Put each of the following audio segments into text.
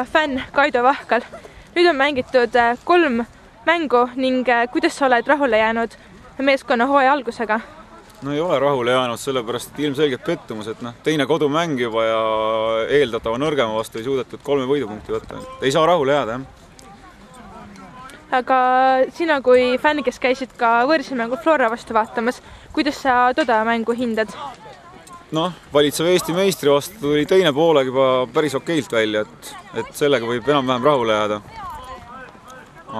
fänn Kaido Vahkal. Nüüd on mängitud 3 mängu ning kuidas sa oled rahule jäänud meeskonna hooaja algusega? No ei ole rahule jäänud, sellepärast et ilmselgelt pettumus, et teine kodumäng juba ja eeldatava nõrgema vastu ei suudetud 3 võidupunkti võtta. Ei saa rahule jääda, jah. Aga sina kui fänn, kes käisid ka võõrsilmängu Flora vastu vaatamas, kuidas sa toda mängu hindad? Valitsev Eesti meistri vastu tuli teine poolega juba päris okeilt välja, et sellega võib enam-vähem rahule jääda.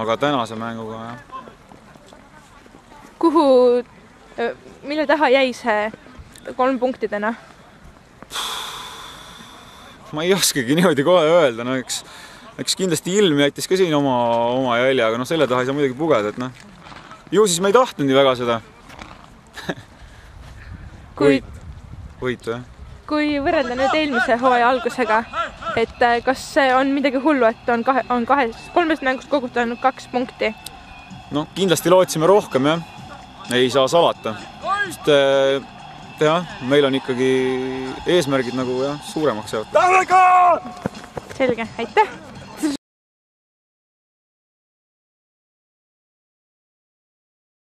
Aga tänase mänguga, jah. Mille taha jäi see 3 punktidena? Ma ei oskagi niimoodi kohe öelda, eks kindlasti ilm jättis ka siin oma jälje, aga selle taha ei saa muidugi pugeda, et ju siis me ei tahtnud nii väga seda võitu, jah. Kui võrrelda nüüd eelmise hooaja algusega, et kas on midagi hullu, et on 3 mängust kogutanud 2 punkti? Kindlasti lootsime rohkem, jah. Ei saa salata. Meil on ikkagi eesmärgid suuremaks seotud. Selge, aitäh!